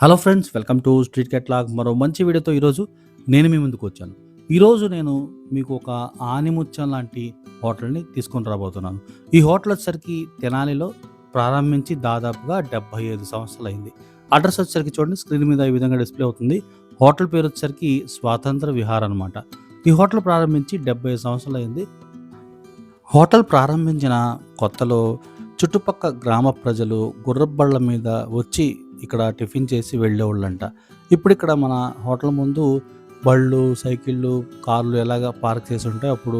Hello friends, welcome to street catalogue. మరో మంచి వీడియోతో ఈరోజు నేను మీ ముందుకు వచ్చాను. ఈరోజు నేను మీకు ఒక ఆనిముత్యం లాంటి హోటల్ని తీసుకొని రాబోతున్నాను. ఈ హోటల్ వచ్చేసరికి తెనాలిలో ప్రారంభించి దాదాపుగా 75 సంవత్సరాలు అయింది. అడ్రస్ వచ్చేసరికి చూడండి, స్క్రీన్ మీద ఈ విధంగా డిస్ప్లే అవుతుంది. హోటల్ పేరు వచ్చేసరికి స్వాతంత్ర విహార్ అనమాట. ఈ హోటల్ ప్రారంభించి 75 సంవత్సరాలు అయింది. హోటల్ ప్రారంభించిన కొత్తలో చుట్టుపక్క గ్రామ ప్రజలు గుర్రబళ్ళ మీద వచ్చి ఇక్కడ టిఫిన్ చేసి వెళ్ళేవాళ్ళంట. ఇప్పుడు ఇక్కడ మన హోటల్ ముందు బళ్ళు, సైకిళ్ళు, కార్లు ఎలాగ పార్క్ చేసి ఉంటాయి, అప్పుడు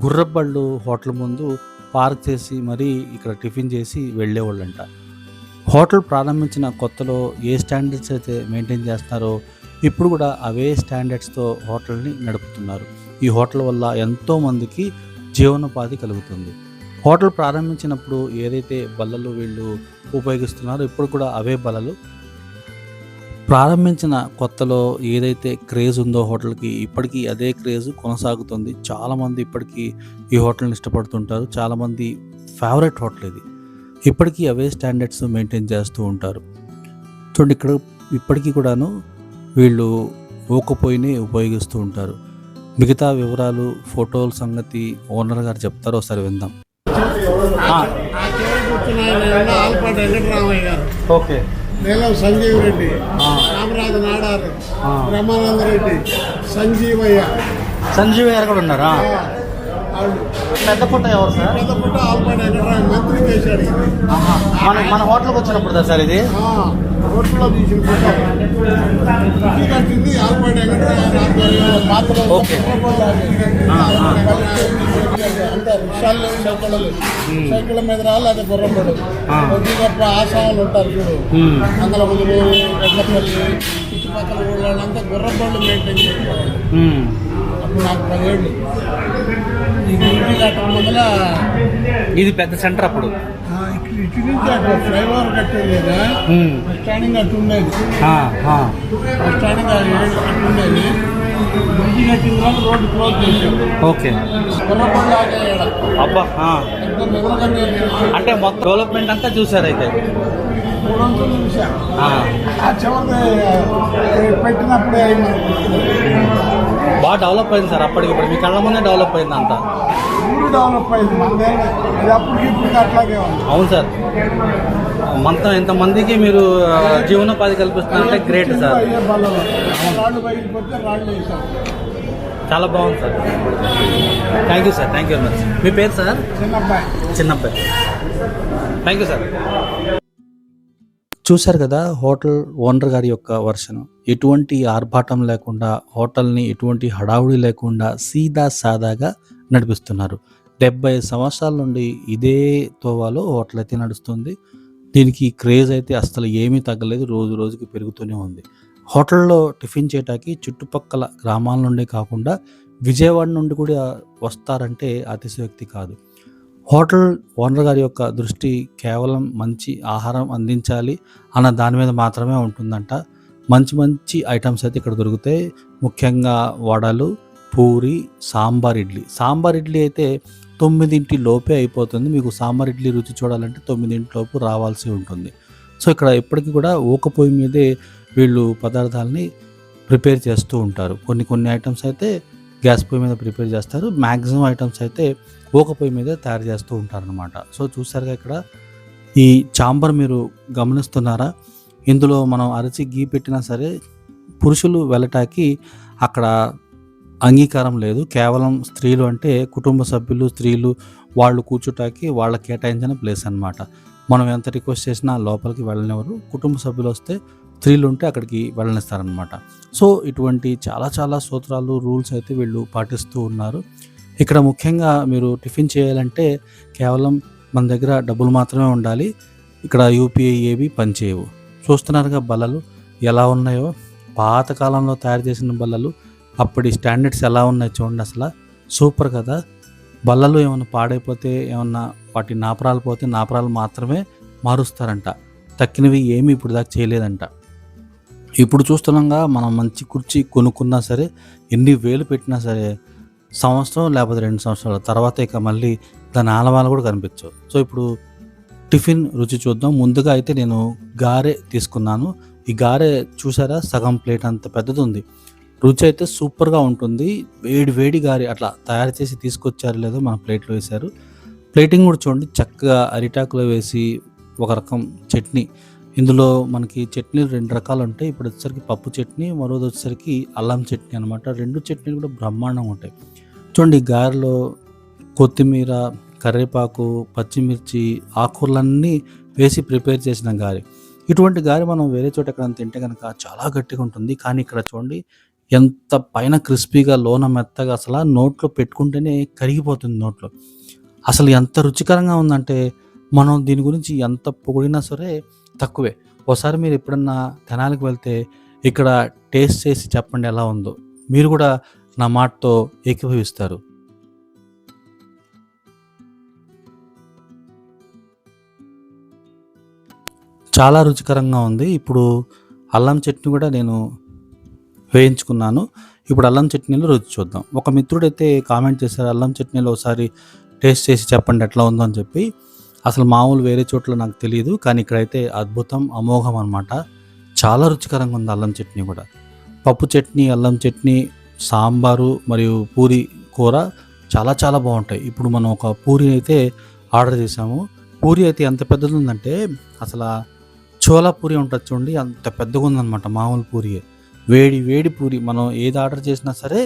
గుర్రబళ్ళు హోటల్ ముందు పార్క్ చేసి మరీ ఇక్కడ టిఫిన్ చేసి వెళ్ళేవాళ్ళంట. హోటల్ ప్రారంభించిన కొత్తలో ఏ స్టాండర్డ్స్ అయితే మెయింటైన్ చేస్తున్నారో ఇప్పుడు కూడా అవే స్టాండర్డ్స్తో హోటల్ని నడుపుతున్నారు. ఈ హోటల్ వల్ల ఎంతోమందికి జీవనోపాధి కలుగుతుంది. హోటల్ ప్రారంభించినప్పుడు ఏదైతే బల్లలు వీళ్ళు ఉపయోగిస్తున్నారో ఇప్పుడు కూడా అవే బల్లలు. ప్రారంభించిన కొత్తలో ఏదైతే క్రేజ్ ఉందో హోటల్కి, ఇప్పటికీ అదే క్రేజ్ కొనసాగుతుంది. చాలామంది ఇప్పటికీ ఈ హోటల్ని ఇష్టపడుతుంటారు. చాలామంది ఫేవరెట్ హోటల్ ఇది. ఇప్పటికీ అవే స్టాండర్డ్స్ మెయింటైన్ చేస్తూ ఉంటారు. చూడండి, ఇక్కడ ఇప్పటికీ కూడాను వీళ్ళు ఊకపోయిని ఉపయోగిస్తూ ఉంటారు. మిగతా వివరాలు, ఫోటోల సంగతి ఓనర్ గారు చెప్తారో ఒకసారి విందాం. ఓకే, నీలం సంజీవ్ రెడ్డి, రామరాజు నాడారు, బ్రహ్మానంద రెడ్డి, సంజీవయ్య గారు కూడా ఉన్నారా? పెద్ద పుట్ట ఎవరు సార్? పెద్ద పుట్ట ఆల్పాటి వెంకటరామ మంత్రి చేశాడు. మన హోటల్కి వచ్చినప్పుడు సార్ ఇది రోడ్లో తీసిన పుట్ట కట్టింది ఆల్పాటి వెంకటరామ పాత్ర. అంతా రిక్షాలు సైకిళ్ళ మీద రాళ్ళు, అది గుర్రపడు కొద్ది గొప్ప ఆసాములు ఉంటారు చూడు, అందులో ఎడ్లపల్లి చుట్టుపక్కల ఊళ్ళంతా గుర్రబళ్ళు మెయింటైన్ చేసేవాళ్ళు. అప్పుడు నాకు 10 ఏళ్ళు. ఇది ఇంటి కట్టడం మొదల ఇది పెద్ద సెంటర్. అప్పుడు ఇటు నుంచి అక్కడ ఫ్లైఓవర్ కట్టేది లేదా, స్టాండింగ్ అట్టు ఉండేది. స్టాండింగ్ అట్టు ఉండేది. బ్రిడ్జి కట్టిన తర్వాత రోడ్డు క్లోజ్ చేశాడు. ఓకే, గుర్రబళ్ళు ఆగేయాడ. అబ్బా, అంటే మొత్తం డెవలప్మెంట్ అంతా చూసారు అయితే. 3 వంతులు చూసా. ఆ చివరి పెట్టినప్పుడే బాగా డెవలప్ అయింది సార్. అప్పటికి ఇప్పుడు మీ కళ్ళ ముందే డెవలప్ అయింది అంతా. ఊరు డెవలప్ అయింది. మనదే ఇది అప్పటికి ఇప్పుడు అట్లాగే ఉంది. అవును సార్, మొత్తం ఎంతమందికి మీరు జీవనోపాధి కల్పిస్తున్నారంటే గ్రేట్ సార్. రాళ్ళు బయటపోతే రాళ్ళు వేసాం. చాలా బాగుంది sir. Thank you sir, thank you very much. మీ పేరు sir? Chinnabbayi. Thank you sir. చూశారు కదా హోటల్ ఓనర్ గారి యొక్క వర్షన్. ఎటువంటి ఆర్భాటం లేకుండా, హోటల్ని ఎటువంటి హడావుడి లేకుండా సీదా సాదాగా నడిపిస్తున్నారు. 70 సంవత్సరాల నుండి ఇదే తోవాలో హోటల్ అయితే నడుస్తుంది. దీనికి క్రేజ్ అయితే అస్సలు ఏమీ తగ్గలేదు, రోజు రోజుకి పెరుగుతూనే ఉంది. హోటల్లో టిఫిన్ చేయడానికి చుట్టుపక్కల గ్రామాల నుండి కాకుండా విజయవాడ నుండి కూడా వస్తారంటే అతిశయోక్తి కాదు. హోటల్ ఓనర్ గారి యొక్క దృష్టి కేవలం మంచి ఆహారం అందించాలి అన్న దాని మీద మాత్రమే ఉంటుందంట. మంచి మంచి ఐటమ్స్ అయితే ఇక్కడ దొరుకుతాయి. ముఖ్యంగా వడలు, పూరి, సాంబార్ ఇడ్లీ అయితే 9 లోపే అయిపోతుంది. మీకు సాంబార్ ఇడ్లీ రుచి చూడాలంటే 9 లోపు రావాల్సి ఉంటుంది. సో ఇక్కడ ఎప్పటికీ కూడా ఊకపోయి మీదే వీళ్ళు పదార్థాలని ప్రిపేర్ చేస్తూ ఉంటారు. కొన్ని ఐటమ్స్ అయితే గ్యాస్ పొయ్యి మీద ప్రిపేర్ చేస్తారు. మ్యాక్సిమం ఐటమ్స్ అయితే ఊకపోయి మీదే తయారు చేస్తూ ఉంటారనమాట. సో చూసారుగా ఇక్కడ ఈ చాంబర్ మీరు గమనిస్తున్నారా? ఇందులో మనం అరచి గీ పెట్టినా సరే పురుషులు వెళ్ళటానికి అక్కడ అంగీకారం లేదు. కేవలం స్త్రీలు, అంటే కుటుంబ సభ్యులు, స్త్రీలు వాళ్ళు కూర్చోటానికి వాళ్ళ కేటాయించిన ప్లేస్ అనమాట. మనం ఎంత రిక్వెస్ట్ చేసినా లోపలికి వెళ్ళనివ్వరు. కుటుంబ సభ్యులు వస్తే, స్త్రీలు ఉంటే అక్కడికి వెళ్ళనిస్తారనమాట. సో ఇటువంటి చాలా సూత్రాలు, రూల్స్ అయితే వీళ్ళు పాటిస్తూ ఉన్నారు. ఇక్కడ ముఖ్యంగా మీరు టిఫిన్ చేయాలంటే కేవలం మన దగ్గర డబ్బులు మాత్రమే ఉండాలి. ఇక్కడ యూపీఐ ఏవి పనిచేయవు. చూస్తున్నారుగా బల్లలు ఎలా ఉన్నాయో, పాతకాలంలో తయారు చేసిన బల్లలు. అప్పటి స్టాండర్డ్స్ ఎలా ఉన్నాయి చూడండి, అసలు సూపర్ కదా. బల్లలు ఏమైనా పాడైపోతే, ఏమన్నా వాటి నాపరాలు పోతే నాపరాలు మాత్రమే మారుస్తారంట. తక్కినవి ఏమీ ఇప్పుడు దాకా చేయలేదంట. ఇప్పుడు చూస్తున్నాగా మనం మంచి కుర్చీ కొనుక్కున్నా సరే, ఎన్ని వేలు పెట్టినా సరే సంవత్సరం లేకపోతే 2 సంవత్సరాల తర్వాత ఇక మళ్ళీ దాని ఆనవాళ్ళు కూడా కనిపించవు. సో ఇప్పుడు టిఫిన్ రుచి చూద్దాం. ముందుగా అయితే నేను గారె తీసుకున్నాను. ఈ గారె చూసారా సగం ప్లేట్ అంత పెద్దది ఉంది. రుచి అయితే సూపర్గా ఉంటుంది. వేడి వేడి గారె అట్లా తయారు చేసి తీసుకొచ్చారు లేదో మన ప్లేట్లో వేశారు. ప్లేటింగ్ కూడా చూడండి చక్కగా అరిటాకులో వేసి ఒక రకం చట్నీ. ఇందులో మనకి చట్నీలు 2 రకాలు ఉంటాయి. ఇప్పుడు వచ్చేసరికి పప్పు చట్నీ, మరోది వచ్చేసరికి అల్లం చట్నీ అనమాట. 2 చట్నీలు కూడా బ్రహ్మాండంగా ఉంటాయి. చూడండి ఈ గారెలో కొత్తిమీర, కరివేపాకు, పచ్చిమిర్చి, ఆకుకూరలన్నీ వేసి ప్రిపేర్ చేసిన గారె. ఇటువంటి గారె మనం వేరే చోట ఎక్కడైనా తింటే గనక చాలా గట్టిగా ఉంటుంది. కానీ ఇక్కడ చూడండి ఎంత పైన క్రిస్పీగా లోన మెత్తగా అసల నోట్లో పెట్టుకుంటేనే కరిగిపోతుంది నోట్లో. అసలు ఎంత రుచికరంగా ఉందంటే మనం దీని గురించి ఎంత పొగిడినా సరే తక్కువే. ఓసారి మీరు ఎప్పుడన్నా తెనాలికి వెళ్తే ఇక్కడ టేస్ట్ చేసి చెప్పండి ఎలా ఉందో. మీరు కూడా నా మాటతో ఏకీభవిస్తారు. చాలా రుచికరంగా ఉంది. ఇప్పుడు అల్లం చట్నీ కూడా నేను వేయించుకున్నాను. ఇప్పుడు అల్లం చట్నీలో రుచి చూద్దాం. ఒక మిత్రుడైతే కామెంట్ చేశారు, అల్లం చట్నీలో ఒకసారి టేస్ట్ చేసి చెప్పండి ఎట్లా ఉందో అని చెప్పి. అసలు మామూలు వేరే చోట్ల నాకు తెలియదు, కానీ ఇక్కడైతే అద్భుతం, అమోఘం అనమాట. చాలా రుచికరంగా ఉంది అల్లం చట్నీ కూడా. పప్పు చట్నీ, అల్లం చట్నీ, సాంబారు మరియు పూరి కూర చాలా చాలా బాగుంటాయి. ఇప్పుడు మనం ఒక పూరి అయితే ఆర్డర్ చేసాము. పూరి అయితే ఎంత పెద్దది ఉందంటే అసలు చోలా పూరి ఉంటుంది చూడండి, అంత పెద్దగా ఉందన్నమాట. మామూలు పూరియే. వేడి వేడి పూరి మనం ఏది ఆర్డర్ చేసినా సరే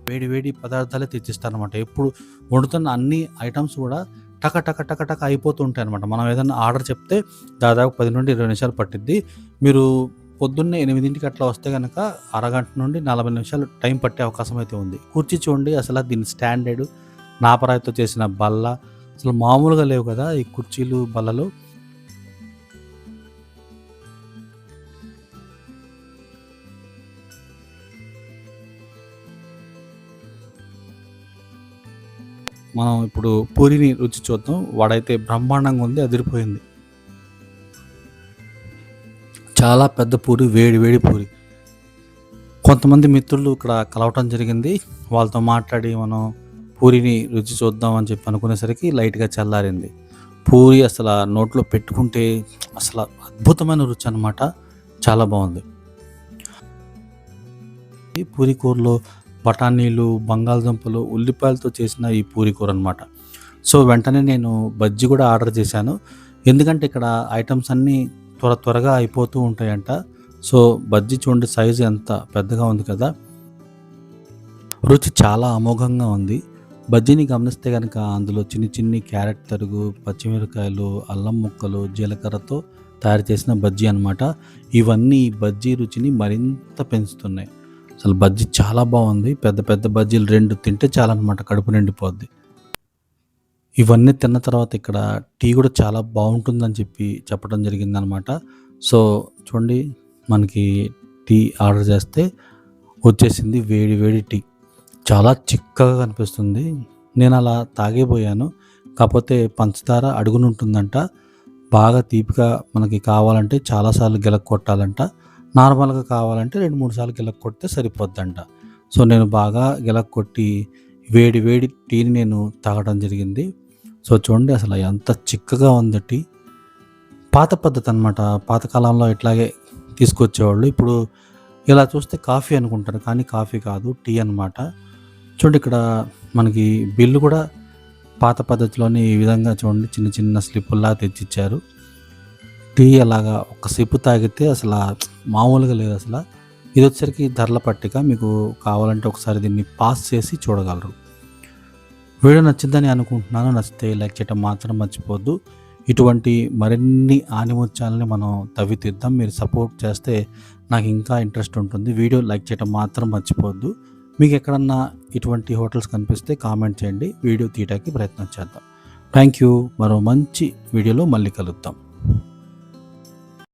వేడి వేడి పదార్థాలే తెచ్చిస్తారనమాట. ఎప్పుడు వండుతున్న అన్ని ఐటమ్స్ కూడా టక టక టక టక అయిపోతూ ఉంటాయి అనమాట. మనం ఏదైనా ఆర్డర్ చెప్తే దాదాపు 10 నుండి 20 నిమిషాలు పట్టిద్ది. మీరు పొద్దున్నే 8కి అట్లా వస్తే కనుక అరగంట నుండి 40 నిమిషాలు టైం పట్టే అవకాశం అయితే ఉంది. కుర్చీ చూడండి అసలు దీని స్టాండర్డ్ నాపరాయితో చేసిన బల్ల అసలు మామూలుగా లేవు కదా ఈ కుర్చీలు, బల్లలు. మనం ఇప్పుడు పూరిని రుచి చూద్దాం. వాడైతే బ్రహ్మాండంగా ఉంది, అదిరిపోయింది. చాలా పెద్ద పూరి, వేడి వేడి పూరి. కొంతమంది మిత్రులు ఇక్కడ కలవటం జరిగింది. వాళ్ళతో మాట్లాడి మనం పూరిని రుచి చూద్దాం అని చెప్పి అనుకునేసరికి లైట్గా చల్లారింది. పూరి అసలు నోట్లో పెట్టుకుంటే అసలు అద్భుతమైన రుచి అనమాట. చాలా బాగుంది. ఈ పూరి కూరలో బఠానీలు, బంగాళదుంపలు, ఉల్లిపాయలతో చేసిన ఈ పూరి కూర అనమాట. సో వెంటనే నేను బజ్జీ కూడా ఆర్డర్ చేశాను. ఎందుకంటే ఇక్కడ ఐటమ్స్ అన్నీ త్వరగా అయిపోతూ ఉంటాయంట. సో బజ్జీ చూడండి సైజు ఎంత పెద్దగా ఉంది కదా. రుచి చాలా అమోఘంగా ఉంది. బజ్జీని గమనిస్తే కనుక అందులో చిన్ని చిన్ని క్యారెట్ తరుగు, పచ్చిమిరకాయలు, అల్లం ముక్కలు, జీలకర్రతో తయారు చేసిన బజ్జీ అనమాట. ఇవన్నీ బజ్జీ రుచిని మరింత పెంచుతున్నాయి. అసలు బజ్జీ చాలా బాగుంది. పెద్ద పెద్ద బజ్జీలు 2 తింటే చాలన్నమాట, కడుపు నిండిపోద్ది. ఇవన్నీ తిన్న తర్వాత ఇక్కడ టీ కూడా చాలా బాగుంటుందని చెప్పి చెప్పడం జరిగిందనమాట. సో చూడండి మనకి టీ ఆర్డర్ చేస్తే వచ్చేసింది వేడి వేడి టీ. చాలా చిక్కగా కనిపిస్తుంది. నేను అలా తాగేపోయాను. కాకపోతే పంచదార అడుగునుంటుందంట. బాగా తీపిగా మనకి కావాలంటే చాలాసార్లు గిలక్ కొట్టాలంట. నార్మల్గా కావాలంటే 2-3 సార్లు గిలక్ కొడితే సరిపోద్దంట. సో నేను బాగా గిలక్ కొట్టి వేడి వేడి టీని నేను తాగడం జరిగింది. సో చూడండి అసలు ఎంత చిక్కగా ఉంది టీ. పాత పద్ధతి అనమాట. పాతకాలంలో ఇట్లాగే తీసుకొచ్చేవాళ్ళు. ఇప్పుడు ఇలా చూస్తే కాఫీ అనుకుంటారు, కానీ కాఫీ కాదు, టీ అనమాట. చూడండి ఇక్కడ మనకి బిల్లు కూడా పాత పద్ధతిలోని ఈ విధంగా చూడండి చిన్న చిన్న స్లిప్పుల్లా తెచ్చిచ్చారు. టీ అలాగా ఒక సిప్పు తాగితే అసలు మామూలుగా లేదు అసలు. ఇది వచ్చేసరికి ధరల పట్టిక. మీకు కావాలంటే ఒకసారి దీన్ని పాస్ చేసి చూడగలరు. వీడియో నచ్చిందని అనుకుంటున్నాను. నచ్చితే లైక్ చేయడం మాత్రం మర్చిపోద్దు. ఇటువంటి మరిన్ని ఆనిముత్యాలని మనం తవ్వితీద్దాం. మీరు సపోర్ట్ చేస్తే నాకు ఇంకా ఇంట్రెస్ట్ ఉంటుంది. వీడియో లైక్ చేయడం మాత్రం మర్చిపోద్దు. మీకు ఎక్కడన్నా ఇటువంటి హోటల్స్ కనిపిస్తే కామెంట్ చేయండి. వీడియో తీయడానికి ప్రయత్నం చేద్దాం. Thank you. మరో మంచి వీడియోలో మళ్ళీ కలుద్దాం.